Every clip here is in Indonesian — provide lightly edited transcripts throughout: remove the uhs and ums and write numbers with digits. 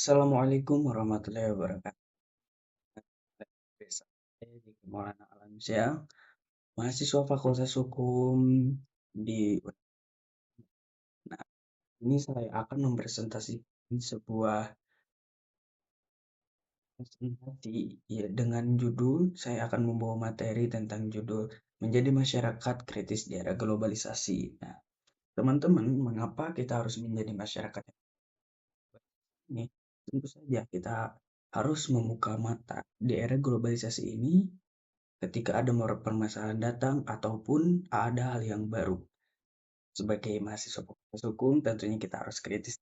Assalamualaikum warahmatullahi wabarakatuh. Saya di Maulana Alamsyah, mahasiswa Fakultas Hukum di Nah, ini saya akan mempresentasikan sebuah presentasi ya dengan judul saya akan membawa materi tentang judul menjadi masyarakat kritis di era globalisasi. Nah, teman-teman, mengapa kita harus menjadi masyarakat ini? Tentu saja kita harus membuka mata di era globalisasi ini ketika ada permasalahan datang ataupun ada hal yang baru. Sebagai mahasiswa fakultas hukum, tentunya kita harus kritis.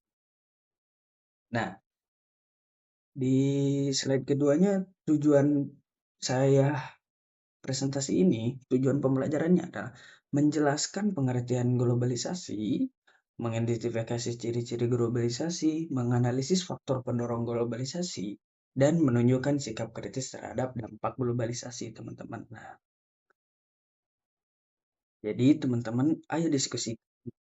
Nah, di slide keduanya, tujuan saya presentasi ini, tujuan pembelajarannya adalah menjelaskan pengertian globalisasi, mengidentifikasi ciri-ciri globalisasi, menganalisis faktor pendorong globalisasi, dan menunjukkan sikap kritis terhadap dampak globalisasi, teman-teman. Nah, jadi teman-teman, ayo diskusi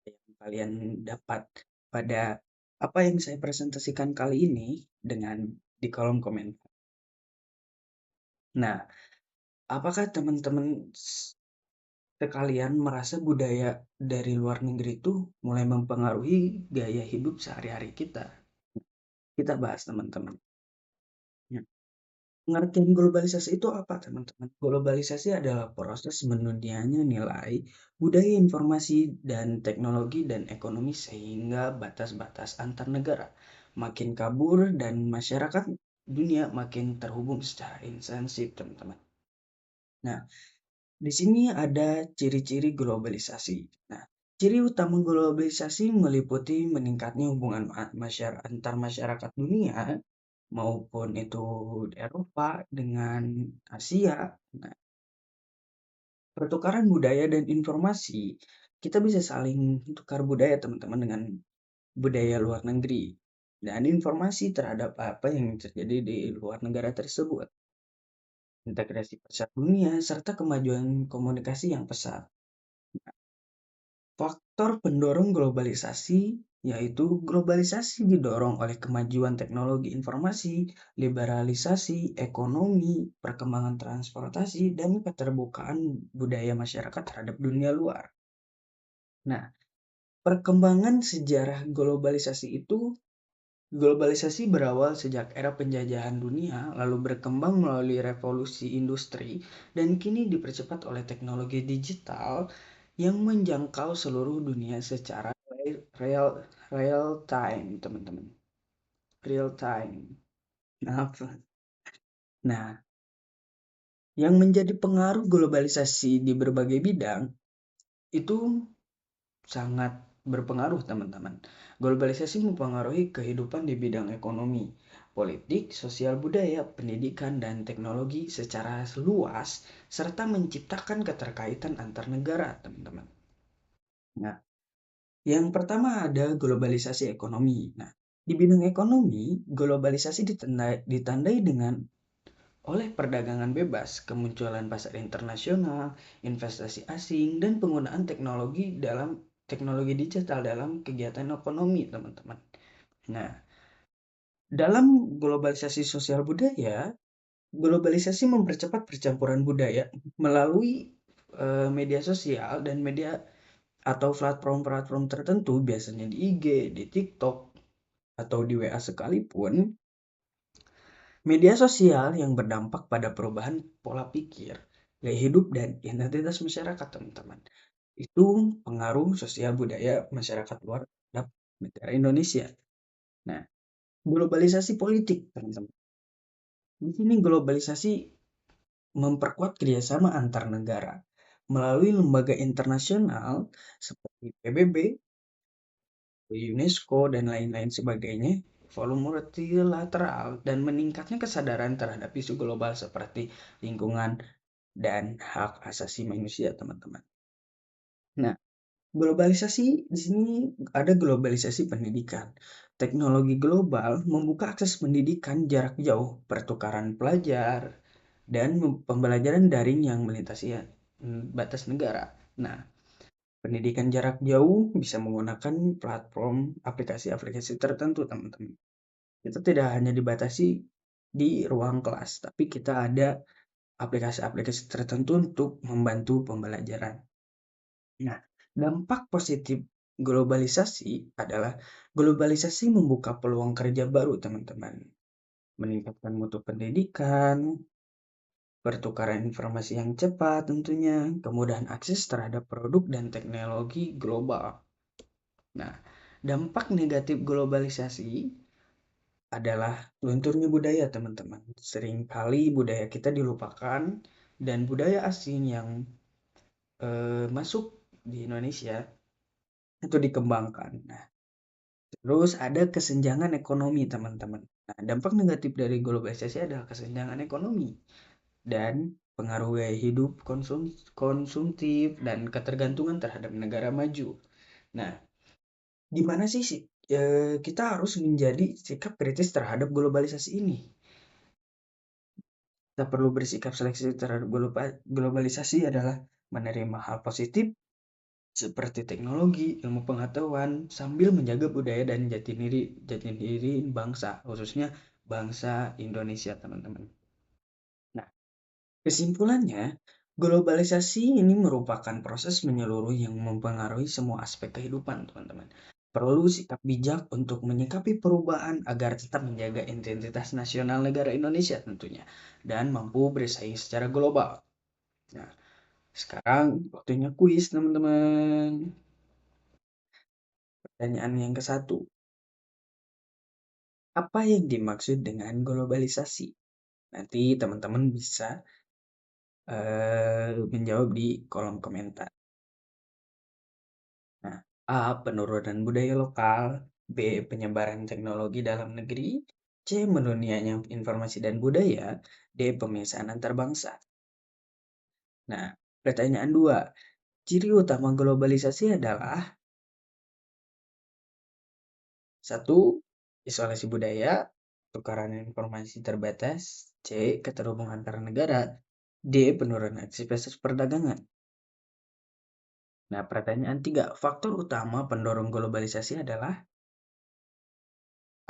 yang kalian dapat pada apa yang saya presentasikan kali ini dengan di kolom komentar. Nah, apakah teman-teman sekalian merasa budaya dari luar negeri itu mulai mempengaruhi gaya hidup sehari-hari kita? Kita bahas teman-teman. Ya. Pengertian globalisasi itu apa, teman-teman? Globalisasi adalah proses mendunianya nilai, budaya informasi, dan teknologi dan ekonomi sehingga batas-batas antar negara makin kabur dan masyarakat dunia makin terhubung secara intensif, teman-teman. Nah, di sini ada ciri-ciri globalisasi. Nah, ciri utama globalisasi meliputi meningkatnya hubungan antar masyarakat dunia maupun itu di Eropa dengan Asia. Nah, pertukaran budaya dan informasi, kita bisa saling tukar budaya teman-teman dengan budaya luar negeri dan informasi terhadap apa yang terjadi di luar negara tersebut. Integrasi pasar dunia serta kemajuan komunikasi yang pesat. Faktor pendorong globalisasi yaitu globalisasi didorong oleh kemajuan teknologi informasi, liberalisasi ekonomi, perkembangan transportasi, dan keterbukaan budaya masyarakat terhadap dunia luar. Nah, perkembangan sejarah globalisasi berawal sejak era penjajahan dunia, lalu berkembang melalui revolusi industri, dan kini dipercepat oleh teknologi digital yang menjangkau seluruh dunia secara real real time, teman-teman. Real time. Apa? Nah, yang menjadi pengaruh globalisasi di berbagai bidang itu sangat berpengaruh, teman-teman. Globalisasi mempengaruhi kehidupan di bidang ekonomi, politik, sosial budaya, pendidikan, dan teknologi secara luas, serta menciptakan keterkaitan antar negara, teman-teman. Nah, yang pertama ada globalisasi ekonomi. Nah, di bidang ekonomi, globalisasi ditandai dengan oleh perdagangan bebas, kemunculan pasar internasional, investasi asing, dan penggunaan teknologi digital dalam kegiatan ekonomi, teman-teman. Nah, dalam globalisasi sosial budaya, globalisasi mempercepat percampuran budaya melalui media sosial dan media atau platform-platform tertentu, biasanya di IG, di TikTok, atau di WA sekalipun. Media sosial yang berdampak pada perubahan pola pikir, gaya hidup, dan identitas masyarakat, teman-teman. Itu pengaruh sosial budaya masyarakat luar terhadap negara Indonesia. Nah, globalisasi politik, teman-teman. Di sini globalisasi memperkuat kerjasama antar negara melalui lembaga internasional seperti PBB, UNESCO, dan lain-lain sebagainya, volume multilateral, dan meningkatnya kesadaran terhadap isu global seperti lingkungan dan hak asasi manusia, teman-teman. Nah, globalisasi di sini ada globalisasi pendidikan. Teknologi global membuka akses pendidikan jarak jauh, pertukaran pelajar, dan pembelajaran daring yang melintasi batas negara. Nah, pendidikan jarak jauh bisa menggunakan platform aplikasi-aplikasi tertentu, teman-teman. Kita tidak hanya dibatasi di ruang kelas, tapi kita ada aplikasi-aplikasi tertentu untuk membantu pembelajaran. Nah, dampak positif globalisasi adalah globalisasi membuka peluang kerja baru, teman-teman. Meningkatkan mutu pendidikan, pertukaran informasi yang cepat tentunya, kemudahan akses terhadap produk dan teknologi global. Nah, dampak negatif globalisasi adalah lunturnya budaya, teman-teman. Seringkali budaya kita dilupakan dan budaya asing yang masuk di Indonesia itu dikembangkan. Nah, terus ada kesenjangan ekonomi, teman-teman. Nah, dampak negatif dari globalisasi adalah kesenjangan ekonomi dan pengaruh gaya hidup konsumtif dan ketergantungan terhadap negara maju. Nah, gimana sih kita harus menjadi sikap kritis terhadap globalisasi ini? Kita perlu bersikap seleksi terhadap globalisasi adalah menerima hal positif seperti teknologi, ilmu pengetahuan, sambil menjaga budaya dan jati diri bangsa, khususnya bangsa Indonesia, teman-teman. Nah, kesimpulannya, globalisasi ini merupakan proses menyeluruh yang mempengaruhi semua aspek kehidupan, teman-teman. Perlu sikap bijak untuk menyikapi perubahan agar tetap menjaga identitas nasional negara Indonesia tentunya, dan mampu bersaing secara global. Nah, sekarang waktunya kuis, teman-teman. Pertanyaan yang ke-1. Apa yang dimaksud dengan globalisasi? Nanti teman-teman bisa menjawab di kolom komentar. Nah, A. Penurunan budaya lokal. B. Penyebaran teknologi dalam negeri. C. Mendunianya informasi dan budaya. D. Pemisahan antar bangsa. Nah, pertanyaan 2. Ciri utama globalisasi adalah 1. Isolasi budaya. Tukaran informasi terbatas. C. Keterhubungan antar negara. D. Penurunan aktivitas perdagangan. Nah, pertanyaan 3. Faktor utama pendorong globalisasi adalah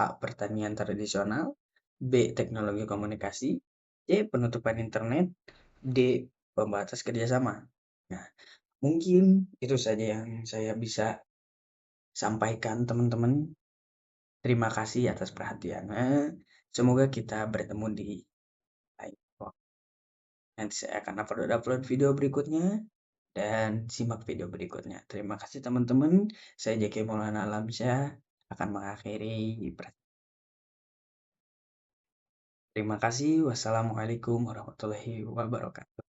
A. Pertanian tradisional. B. Teknologi komunikasi. C. Penutupan internet. D. Pembatas kerjasama. Nah, mungkin itu saja yang saya bisa sampaikan, teman-teman. Terima kasih atas perhatiannya. Semoga kita bertemu di lain waktu. Nanti saya akan upload video berikutnya dan simak video berikutnya. Terima kasih, teman-teman. Saya Jaki Maulana Alamsyah akan mengakhiri. Terima kasih. Wassalamualaikum warahmatullahi wabarakatuh.